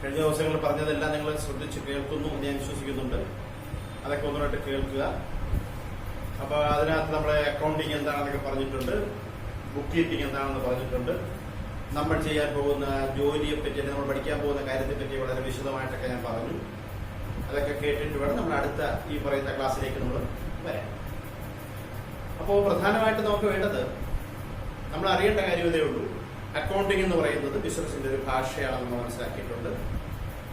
കഴിഞ്ഞ ദിവസങ്ങളിൽ പറഞ്ഞതെല്ലാം നിങ്ങൾ ശ്രദ്ധിച്ച് കേൾക്കുന്നു എന്ന് ഞാൻ വിശ്വസിക്കുന്നുണ്ട്. അതൊക്കെ ഒന്നുമായിട്ട് കേൾക്കുക. അപ്പോൾ അതിനകത്ത് നമ്മുടെ അക്കൗണ്ടിങ് എന്താണെന്നൊക്കെ പറഞ്ഞിട്ടുണ്ട്, ബുക്ക് കീപ്പിംഗ് എന്താണെന്ന് പറഞ്ഞിട്ടുണ്ട്, നമ്മൾ ചെയ്യാൻ പോകുന്ന ജോലിയെ പറ്റി, നമ്മൾ പഠിക്കാൻ പോകുന്ന കാര്യത്തെ പറ്റി വളരെ വിശദമായിട്ടൊക്കെ ഞാൻ പറഞ്ഞു. അതൊക്കെ കേട്ടിട്ട് വേണം നമ്മൾ അടുത്ത ഈ പറയുന്ന ക്ലാസ്സിലേക്ക് നമ്മൾ വരാൻ. അപ്പോൾ പ്രധാനമായിട്ട് നമുക്ക് വേണ്ടത്, നമ്മൾ അറിയേണ്ട കാര്യം ഇതേ ഉള്ളൂ. അക്കൗണ്ടിങ് എന്ന് പറയുന്നത് ബിസിനസിന്റെ ഒരു ഭാഷയാണെന്ന് നമ്മൾ മനസ്സിലാക്കിയിട്ടുണ്ട്.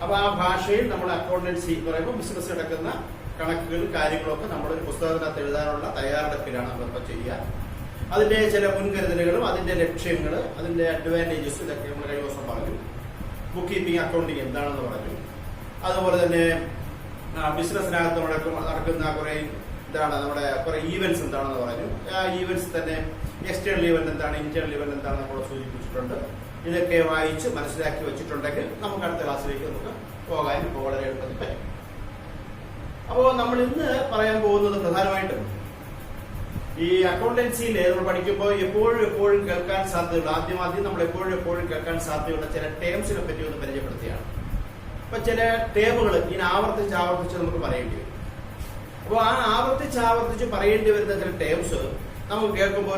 അപ്പോൾ ആ ഭാഷയിൽ നമ്മൾ അക്കൗണ്ടൻസി എന്ന് പറയുമ്പോൾ ബിസിനസ് നടക്കുന്ന കണക്കുകൾ കാര്യങ്ങളൊക്കെ നമ്മളൊരു പുസ്തകത്തിനകത്ത് എഴുതാനുള്ള തയ്യാറെടുപ്പിലാണ് നമ്മളിപ്പോൾ ചെയ്യുക. അതിന്റെ ചില മുൻകരുതലുകളും അതിന്റെ ലക്ഷ്യങ്ങൾ, അതിന്റെ അഡ്വാൻറ്റേജസ് ഇതൊക്കെ നമ്മൾ കഴിഞ്ഞ ദിവസം പറഞ്ഞു. ബുക്ക് കീപ്പിംഗ്, അക്കൗണ്ടിങ് എന്താണെന്ന് പറഞ്ഞു. അതുപോലെ തന്നെ ബിസിനസ്സിനകത്ത് നടക്കുന്ന കുറെ നമ്മുടെ കുറെ ഈവൻസ് എന്താണെന്ന് പറഞ്ഞു. ആ ഈവൻസ് തന്നെ എക്സ്റ്റേണൽ ഈവന്റ് എന്താണ്, ഇന്റേണൽ ഈവന്റ് എന്താണെന്ന് നമ്മൾ സൂചിപ്പിച്ചിട്ടുണ്ട്. ഇതൊക്കെ വായിച്ച് മനസ്സിലാക്കി വെച്ചിട്ടുണ്ടെങ്കിൽ നമുക്ക് അടുത്ത ക്ലാസ്സിലേക്ക് നമുക്ക് പോകാൻ ഇപ്പോൾ വളരെ എളുപ്പത്തിൽ പറ്റും. അപ്പോൾ നമ്മൾ ഇന്ന് പറയാൻ പോകുന്നത് പ്രധാനമായിട്ടും ഈ അക്കൗണ്ടൻസിയിൽ നമ്മൾ പഠിക്കുമ്പോൾ എപ്പോഴും കേൾക്കാൻ സാധ്യതയുള്ള, ആദ്യം നമ്മൾ എപ്പോഴും കേൾക്കാൻ സാധ്യതയുള്ള ചില ടേംസിനെ പറ്റി ഒന്ന് പരിചയപ്പെടുത്തുകയാണ്. അപ്പൊ ചില ടേമുകൾ ഇങ്ങനെ ആവർത്തിച്ച് നമുക്ക് പറയേണ്ടി വരും. അപ്പോൾ ആ ആവർത്തിച്ച് പറയേണ്ടി വരുന്ന ചില ടേംസ് നമുക്ക് കേൾക്കുമ്പോൾ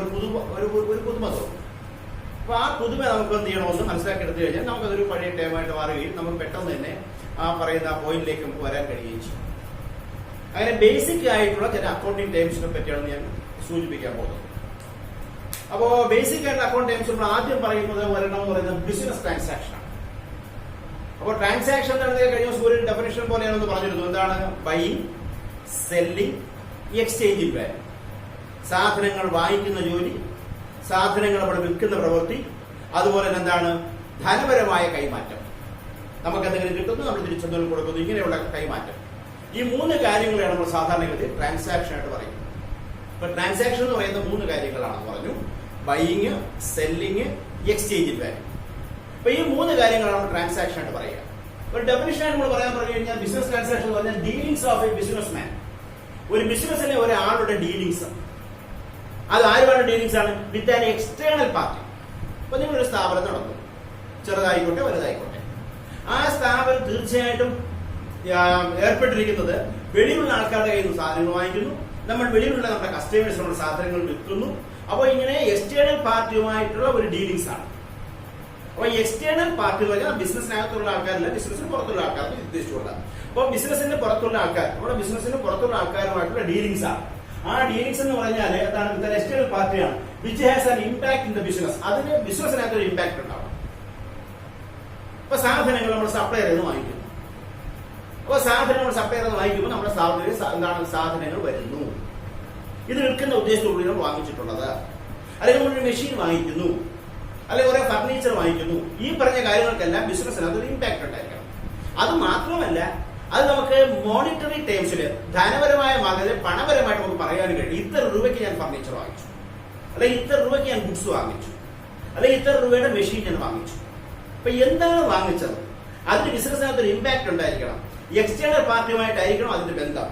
ഒരു പുതുമ തോന്നും. അപ്പൊ ആ പുതുമ നമുക്ക് എന്ത് ചെയ്യണമെന്ന് മനസ്സിലാക്കിയെടുത്തു കഴിഞ്ഞാൽ നമുക്കതൊരു പഴയ ടേമായിട്ട് മാറുകയും നമുക്ക് പെട്ടെന്ന് തന്നെ ആ പറയുന്ന പോയിന്റിലേക്ക് നമുക്ക് വരാൻ കഴിയുകയും ചെയ്യും. അങ്ങനെ ബേസിക് ആയിട്ടുള്ള ചില അക്കൗണ്ടിങ് ടേംസിനെ പറ്റിയാണ് ഞാൻ സൂചിപ്പിക്കാൻ പോകുന്നത്. അപ്പോ ബേസിക് ആയിട്ടുള്ള അക്കൗണ്ട് ടേംസ് നമ്മൾ ആദ്യം പറയുന്നത് ഒരെണ്ണം എന്ന് പറയുന്നത് ബിസിനസ് ട്രാൻസാക്ഷൻ ആണ്. അപ്പോൾ ട്രാൻസാക്ഷൻ കഴിഞ്ഞ ദിവസം ഒരു ഡെഫിനിഷൻ പോലെയാണെന്ന് പറഞ്ഞിരുന്നു. എന്താണ്? Buying, selling, exchanging value. സാധനങ്ങൾ വാങ്ങിക്കുന്ന ജോലി, സാധനങ്ങൾ അവിടെ വിൽക്കുന്ന പ്രവൃത്തി, അതുപോലെ തന്നെ എന്താണ് ധനപരമായ കൈമാറ്റം. നമുക്ക് എന്തെങ്കിലും കിട്ടുന്നു, നമ്മൾ തിരിച്ചെന്തെങ്കിലും കൊടുക്കുന്നു, ഇങ്ങനെയുള്ള കൈമാറ്റം. ഈ മൂന്ന് കാര്യങ്ങളാണ് നമ്മൾ സാധാരണഗതിയിൽ ട്രാൻസാക്ഷൻ ആയിട്ട് പറയുന്നത്. ഇപ്പൊ ട്രാൻസാക്ഷൻ എന്ന് പറയുന്ന മൂന്ന് കാര്യങ്ങളാണെന്ന് പറഞ്ഞു. Buying, selling, exchanging value. അപ്പൊ ഈ മൂന്ന് കാര്യങ്ങളാണ് ട്രാൻസാക്ഷൻ ആയിട്ട് പറയുക. ഒരു ഡെഫിനിഷൻ ആയിട്ട് നമ്മൾ പറയാൻ പറഞ്ഞു കഴിഞ്ഞാൽ ബിസിനസ് ട്രാൻസാക്ഷൻ എന്ന് പറഞ്ഞാൽ ഡീലിംഗ്സ് ഓഫ് എ ബിസിനസ് മാൻ. ഒരു ബിസിനസ്സിലെ ഒരാളുടെ ഡീലിംഗ്സ്. അത് ആരുമായിട്ട് ഡീലിംഗ്സ് ആണ്? വിത്ത് ആൻ എക്സ്റ്റേണൽ പാർട്ടി. അപ്പൊ നിങ്ങളൊരു സ്ഥാപനം നടത്തും, ചെറുതായിക്കോട്ടെ വലുതായിക്കോട്ടെ. ആ സ്ഥാപനം തീർച്ചയായിട്ടും ഏർപ്പെട്ടിരിക്കുന്നത് വെളിയിലുള്ള ആൾക്കാരുടെ കയ്യിൽ നിന്ന് സാധനങ്ങൾ വാങ്ങിക്കുന്നു, നമ്മൾ വെളിയിലുള്ള നമ്മുടെ കസ്റ്റമേഴ്സ് നമ്മുടെ സാധനങ്ങൾ വിൽക്കുന്നു. അപ്പോൾ ഇങ്ങനെ എക്സ്റ്റേണൽ പാർട്ടിയുമായിട്ടുള്ള ഒരു ഡീലിംഗ്സ് ആണ്. അപ്പൊ എക്സ്റ്റേണൽ പാർട്ടി എന്ന് പറഞ്ഞാൽ ബിസിനസ്സിനകത്തുള്ള ആൾക്കാരല്ല, ബിസിനസ്സിന് പുറത്തുള്ള ആൾക്കാർക്ക് ഉദ്ദേശിച്ചുള്ള. അപ്പോൾ ബിസിനസ്സിന് പുറത്തുള്ള ആൾക്കാർ, നമ്മുടെ ബിസിനസ്സിന് പുറത്തുള്ള ആൾക്കാരുമായിട്ടുള്ള ഡീലിംഗ്സ് ആണ്. ആ ഡീലിംഗ്സ് എന്ന് പറഞ്ഞാൽ എന്താണ്? എക്സ്റ്റേണൽ പാർട്ടിയാണ്. Which has an impact in the business. അതിന് ബിസിനസ്സിനകത്ത് ഒരു ഇമ്പാക്ട് ഉണ്ടാവും. ഇപ്പൊ സാധനങ്ങൾ നമ്മൾ സപ്ലൈ ചെയ്ത് വാങ്ങിക്കുന്നു. അപ്പൊ സാധനങ്ങൾ സപ്ലൈ ചെയ്ത് വാങ്ങിക്കുമ്പോൾ നമ്മുടെ സ്ഥാപനത്തിൽ എന്താണ് സാധനങ്ങൾ വരുന്നു. ഇത് വിൽക്കുന്ന ഉദ്ദേശത്തോടുകൂടി നമ്മൾ വാങ്ങിച്ചിട്ടുള്ളത്. അല്ലെങ്കിൽ നമ്മളൊരു മെഷീൻ വാങ്ങിക്കുന്നു, അല്ലെങ്കിൽ കുറെ ഫർണിച്ചർ വാങ്ങിക്കുന്നു. ഈ പറഞ്ഞ കാര്യങ്ങൾക്കെല്ലാം ബിസിനസ്സിനകത്ത് ഒരു ഇമ്പാക്ട് ഉണ്ടായിരിക്കണം. അത് മാത്രമല്ല, അത് നമുക്ക് മോണിറ്ററി ടേംസിൽ ധനപരമായ മാർഗത്തിൽ പണപരമായിട്ട് നമുക്ക് പറയാനും കഴിയും. ഇത്ര രൂപയ്ക്ക് ഞാൻ ഫർണിച്ചർ വാങ്ങിച്ചു, അല്ലെങ്കിൽ ഇത്ര രൂപയ്ക്ക് ഞാൻ ഗുഡ്സ് വാങ്ങിച്ചു, അല്ലെങ്കിൽ ഇത്ര രൂപയുടെ മെഷീൻ ഞാൻ വാങ്ങിച്ചു. അപ്പൊ എന്താണ് വാങ്ങിച്ചത്? അതിന് ബിസിനസ്സിനകത്ത് ഒരു ഇമ്പാക്ട് ഉണ്ടായിരിക്കണം. എക്സ്റ്റേണൽ പാർട്ടിയുമായിട്ടായിരിക്കണം അതിന്റെ ബന്ധം.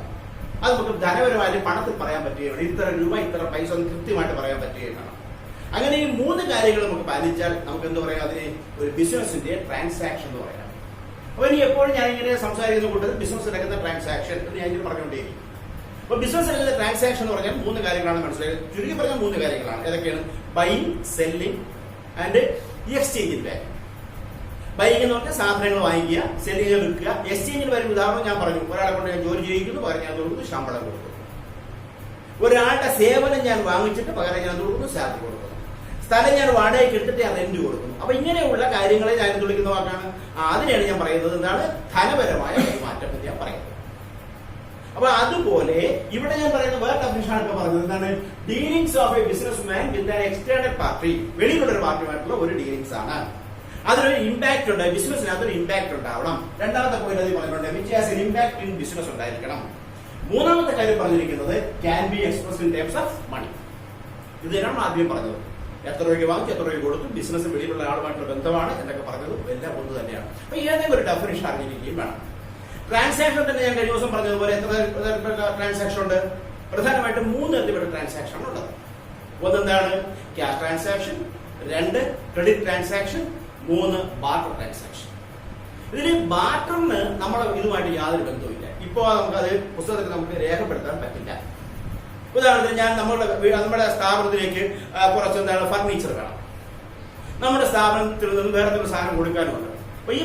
അത് നമുക്ക് ധനപരമായിട്ട് പണത്തിൽ പറയാൻ പറ്റുകയാണ്. ഇത്ര രൂപ ഇത്ര പൈസ ഒന്ന് കൃത്യമായിട്ട് പറയാൻ പറ്റുകയാണ്. അങ്ങനെ ഈ മൂന്ന് കാര്യങ്ങൾ നമുക്ക് പാലിച്ചാൽ നമുക്ക് എന്താ പറയാ, അതിന് ഒരു ബിസിനസിന്റെ ട്രാൻസാക്ഷൻ എന്ന് പറയാം. അപ്പൊ ഇനി എപ്പോഴും ഞാൻ ഇങ്ങനെ സംസാരിക്കുന്ന കൂട്ടത്തിൽ ബിസിനസ് നടക്കുന്ന ട്രാൻസാക്ഷൻ എന്ന് ഞാൻ ഇങ്ങനെ പറഞ്ഞുകൊണ്ടേയിരിക്കും. അപ്പൊ ബിസിനസ് നടക്കുന്ന ട്രാൻസാക്ഷൻ എന്ന് പറഞ്ഞാൽ മൂന്ന് കാര്യങ്ങളാണ് മനസ്സിലായത്. ചുരുക്കി പറഞ്ഞാൽ മൂന്ന് കാര്യങ്ങളാണ്. ഏതൊക്കെയാണ്? Buying, selling and exchanging value. Buying എന്ന് പറഞ്ഞാൽ സാധനങ്ങൾ വാങ്ങിക്കുക, സെല്ലിങ് വിൽക്കുക. എക്സ്ചേഞ്ചിന് വരുന്ന ഉദാഹരണം ഞാൻ പറഞ്ഞു. ഒരാളെ കൊണ്ട് ഞാൻ ജോലി ചെയ്യിക്കുന്നു, പകരം ഞാൻ കൊടുക്കുന്നു ശമ്പളം കൊടുക്കുന്നു. ഒരാളുടെ സേവനം ഞാൻ വാങ്ങിച്ചിട്ട് പകരം ഞാൻ കൊടുക്കുന്നു സാലറി കൊടുക്കുന്നു. സ്ഥലം ഞാൻ വാടകയ്ക്ക് എടുത്തിട്ട് ഞാൻ റെന്റ് കൊടുക്കുന്നു. അപ്പൊ ഇങ്ങനെയുള്ള കാര്യങ്ങളെ ഞാൻ വിളിക്കുന്ന വാക്കാണ്. അതിനെയാണ് ഞാൻ പറയുന്നത് എന്താണ്? ധനപരമായ കൈമാറ്റം എന്ന് ഞാൻ പറയുന്നത്. അപ്പൊ അതുപോലെ ഇവിടെ ഞാൻ പറയുന്ന വേറെ ഡെഫിനിഷനാണ് ഇപ്പൊ പറഞ്ഞത്. എന്താണ്? Dealings of a business man with an external party. വെളിയിലുള്ള ഒരു പാർട്ടിയുമായിട്ടുള്ള ഒരു ഡീലിംഗ്സ് ആണ്. അതിനൊരു ഇമ്പാക്ട് ഉണ്ട്. ബിസിനസ്സിനകത്ത് ഒരു ഇമ്പാക്ട് ഉണ്ടാവണം. രണ്ടാമത്തെ പോയിന്റ് അത് പറഞ്ഞിട്ടുണ്ട്. Which has an impact in business ഉണ്ടായിരിക്കണം. മൂന്നാമത്തെ കാര്യം പറഞ്ഞിരിക്കുന്നത് can be expressed in terms of money. ഇത് തന്നെയാണ് ആദ്യം പറഞ്ഞത്. എത്ര രൂപയ്ക്ക് വാങ്ങിച്ചു, എത്ര രൂപയ്ക്ക് കൊടുത്തു, ബിസിനസ് വെളിയിലുള്ള ആളുമായിട്ടുള്ള ബന്ധമാണ് എന്നൊക്കെ പറഞ്ഞത് എല്ലാം ഒന്ന് തന്നെയാണ്. അപ്പൊ ഏതെങ്കിലും ഒരു ഡെഫിനിഷൻ അറിഞ്ഞിരിക്കുകയും വേണം. ട്രാൻസാക്ഷൻ തന്നെ ഞാൻ കഴിഞ്ഞ ദിവസം പറഞ്ഞതുപോലെ എത്ര തരത്തിലുള്ള ട്രാൻസാക്ഷൻ ഉണ്ട്? പ്രധാനമായിട്ടും മൂന്ന് തരത്തിലുള്ള ട്രാൻസാക്ഷൻ ഉള്ളത്. ഒന്നെന്താണ്? ക്യാഷ് ട്രാൻസാക്ഷൻ, രണ്ട് ക്രെഡിറ്റ് ട്രാൻസാക്ഷൻ, മൂന്ന് ബാർട്ടർ ട്രാൻസാക്ഷൻ. ഇതിൽ ബാർട്ടറിന് നമ്മളെ ഇതുമായിട്ട് യാതൊരു ബന്ധവുമില്ല. ഇപ്പോൾ നമുക്കത് പുസ്തകത്തിൽ നമുക്ക് രേഖപ്പെടുത്താൻ പറ്റില്ല. ഉദാഹരണത്തിന് ഞാൻ നമ്മുടെ സ്ഥാപനത്തിലേക്ക് കുറച്ച് ഫർണിച്ചർ വേണം. നമ്മുടെ സ്ഥാപനത്തിൽ നിന്ന് വേറെ ഒരു സാധനം കൊടുക്കാനുണ്ട്. അപ്പൊ ഈ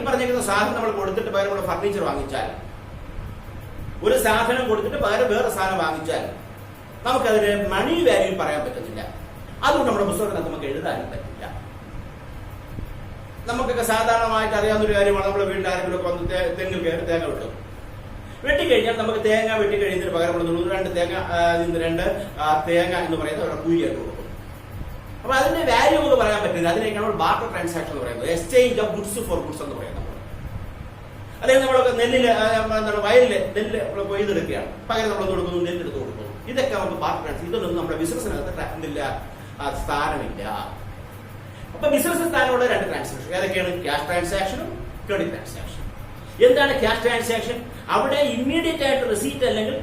പറഞ്ഞിരിക്കുന്ന സാധനം നമ്മൾ കൊടുത്തിട്ട് പകരം നമ്മുടെ ഫർണിച്ചർ വാങ്ങിച്ചാൽ, ഒരു സാധനം കൊടുത്തിട്ട് പകരം വേറെ സാധനം വാങ്ങിച്ചാൽ നമുക്കതിന് മണി വാല്യൂ പറയാൻ പറ്റത്തില്ല. അതുകൊണ്ട് നമ്മുടെ പുസ്തകത്തിനകത്ത് നമുക്ക് എഴുതാനും പറ്റില്ല. നമുക്കൊക്കെ സാധാരണമായിട്ട് അറിയാവുന്നൊരു കാര്യമാണ്. നമ്മുടെ വീട്ടിൽ ആരെങ്കിലും ഒക്കെ വന്ന് തെങ്ങിൽ കയറി തേങ്ങ വെട്ടും. വെട്ടിക്കഴിഞ്ഞാൽ നമുക്ക് തേങ്ങ വെട്ടിക്കഴിഞ്ഞതിന് പകരം രണ്ട് തേങ്ങ എന്ന് പറയുന്നത് അവരുടെ കൂലിയായിട്ട് കൊടുക്കും. അപ്പൊ അതിന്റെ വാല്യൂ എന്ന് പറയാൻ പറ്റില്ല. അതിനേക്കാണ് നമ്മൾ ബാർട്ടർ ട്രാൻസാക്ഷൻ എന്ന് പറയുന്നത്. Exchange of goods for goods എന്ന് പറയുന്നത്. അല്ലെങ്കിൽ നമ്മളൊക്കെ വയലില് നെല്ല് കൊയ്തെടുക്കുകയാണ്, പകരം നമ്മൾ കൊടുക്കുന്നു, നെല്ലെടുത്ത് കൊടുക്കുന്നു. ഇതൊക്കെ നമുക്ക് ബാർട്ടർ ട്രാൻസാക്ഷൻ. ഇതൊന്നും നമ്മുടെ ബിസിനസ്സിനകത്ത് സ്ഥാനമില്ല. അപ്പൊ ബിസിനസ് സ്ഥാനമുള്ള രണ്ട് ട്രാൻസാക്ഷൻ ഏതൊക്കെയാണ്? ക്യാഷ് ട്രാൻസാക്ഷനും ക്രെഡിറ്റ് ട്രാൻസാക്ഷൻ. എന്താണ് ക്യാഷ് ട്രാൻസാക്ഷൻ? അവിടെ ഇമ്മീഡിയറ്റ് ആയിട്ട് റിസീറ്റ് അല്ലെങ്കിൽ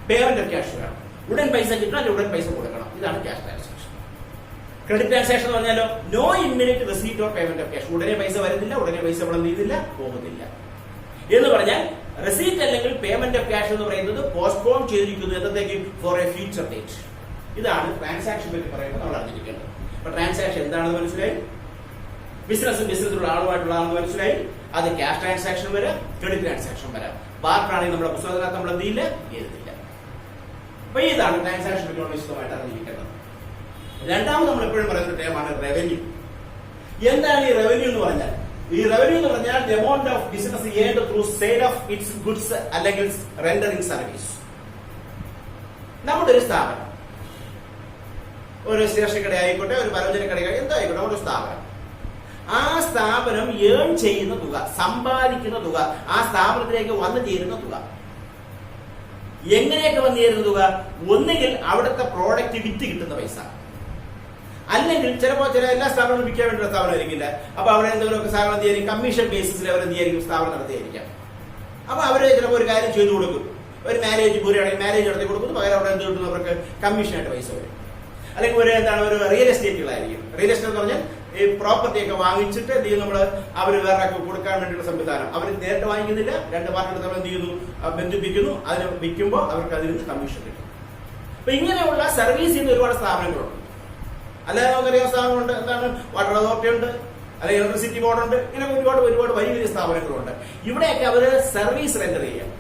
പേയ്മെന്റ് ഓഫ് ക്യാഷ് വേണം. ഉടൻ പൈസ കിട്ടണം അല്ലെങ്കിൽ ഉടൻ പൈസ കൊടുക്കണം. ഇതാണ് ക്യാഷ് ട്രാൻസാക്ഷൻ. ക്രെഡിറ്റ് ട്രാൻസാക്ഷൻ എന്ന് പറഞ്ഞാലോ no immediate receipt or payment of cash. ഉടനെ പൈസ വരുന്നില്ല, ഉടനെ പൈസ ഇവിടെ ചെയ്തില്ല, പോകുന്നില്ല എന്ന് പറഞ്ഞാൽ റിസീറ്റ് അല്ലെങ്കിൽ പേയ്മെന്റ് ഓഫ് ക്യാഷ് എന്ന് പറയുന്നത് പോസ്റ്റ്പോൺ ചെയ്തിരിക്കുന്നു എന്നത്തേക്ക് ഫോർ എ ഫ്യൂച്ചർ ഡേറ്റ്. ഇതാണ് ട്രാൻസാക്ഷൻ പറ്റി പറയുമ്പോൾ നമ്മൾ അറിഞ്ഞിരിക്കേണ്ടത്. അപ്പൊ ട്രാൻസാക്ഷൻ എന്താണെന്ന് മനസ്സിലായി, ബിസിനസ്സിലുള്ള ആളുമായിട്ടുള്ള മനസ്സിലായി. അത് ക്യാഷ് ട്രാൻസാക്ഷൻ വരാം, ക്രെഡിറ്റ് ട്രാൻസാക്ഷൻ വരാം. ബാർട്ടറാണെങ്കിൽ നമ്മുടെ പുസ്തകത്തിനകത്ത് നമ്മൾ എന്തില്ല, എഴുതില്ല. അപ്പൊ ഇതാണ് ട്രാൻസാക്ഷൻ പറ്റി വിശദമായിട്ട് അറിഞ്ഞിരിക്കേണ്ടത്. രണ്ടാമത് നമ്മൾ എപ്പോഴും പറയുന്ന ഒരു ടേമാണ് റവന്യൂ. എന്താണ് ഈ റവന്യൂ എന്ന് പറഞ്ഞാൽ? ഈ റവന്യൂ എന്ന് പറഞ്ഞാൽ the amount of business earned through sale of its goods അല്ലെങ്കിൽ റെൻഡറിംഗ് സർവീസ്. നമ്മുടെ ഒരു സ്ഥാപനം, ഒരു സ്റ്റേഷനറി കട ആയിക്കോട്ടെ, ഒരു പലവ്യഞ്ജന കട എന്തായിക്കോട്ടെ, നമ്മുടെ സ്ഥാപനം, ആ സ്ഥാപനം ഏൺ ചെയ്യുന്ന തുക, സമ്പാദിക്കുന്ന തുക, ആ സ്ഥാപനത്തിലേക്ക് വന്നു ചേരുന്ന തുക, എങ്ങനെയൊക്കെ വന്നു ചേരുന്ന തുക? ഒന്നുകിൽ അവിടുത്തെ പ്രോഡക്റ്റ് വിറ്റ് കിട്ടുന്ന പൈസ, അല്ലെങ്കിൽ ചിലപ്പോൾ എല്ലാ സ്ഥാപനങ്ങളും വിൽക്കാൻ വേണ്ടിയുള്ള സ്ഥാപനം ആയിരിക്കില്ല. അപ്പൊ അവിടെ എന്തെങ്കിലുമൊക്കെ സ്ഥാപനം എന്ത് ചെയ്യും, കമ്മീഷൻ ബേസിസിൽ അവർ എന്ത് ചെയ്യായിരിക്കും, സ്ഥാപനം നടത്തിയായിരിക്കാം. അപ്പൊ അവര് ചിലപ്പോൾ ഒരു കാര്യം ചെയ്തു കൊടുക്കും. ഒരു മാരേജ് പൂരയാണെങ്കിൽ മാരേജ് നടത്തി കൊടുക്കുന്നു, പകരം അവിടെ എന്ത് കിട്ടുന്നു, അവർക്ക് കമ്മീഷനായിട്ട് പൈസ വരും. അല്ലെങ്കിൽ ഒരു റിയൽ എസ്റ്റേറ്റുകളായിരിക്കും. റിയൽ എസ്റ്റേറ്റ് എന്ന് പറഞ്ഞാൽ ഈ പ്രോപ്പർട്ടി ഒക്കെ വാങ്ങിച്ചിട്ട് എന്ത് ചെയ്യും, നമ്മൾ അവർ വേറെ കൊടുക്കാൻ വേണ്ടിയുള്ള സംവിധാനം. അവർ നേരിട്ട് വാങ്ങിക്കുന്നില്ല, രണ്ട് പാർട്ടികൾ നമ്മൾ എന്ത് ചെയ്യുന്നു, ബന്ധിപ്പിക്കുന്നു. അതിന് വിൽക്കുമ്പോൾ അവർക്ക് അതിൽ നിന്ന് കമ്മീഷൻ കിട്ടും. അപ്പൊ ഇങ്ങനെയുള്ള സർവീസ് ചെയ്യുന്ന ഒരുപാട് സ്ഥാപനങ്ങളുണ്ട്. അല്ലാതെ നമുക്കറിയാം സ്ഥാപനമുണ്ട്, എന്താണ്, വാട്ടർ അതോറിറ്റി ഉണ്ട്, അല്ലെങ്കിൽ ഇലക്ട്രിസിറ്റി ബോർഡ് ഉണ്ട്. ഇങ്ങനെ ഒരുപാട് വലിയ വലിയ സ്ഥാപനങ്ങളുണ്ട്. ഇവിടെയൊക്കെ അവര് സർവീസ് റെൻഡർ ചെയ്യാം.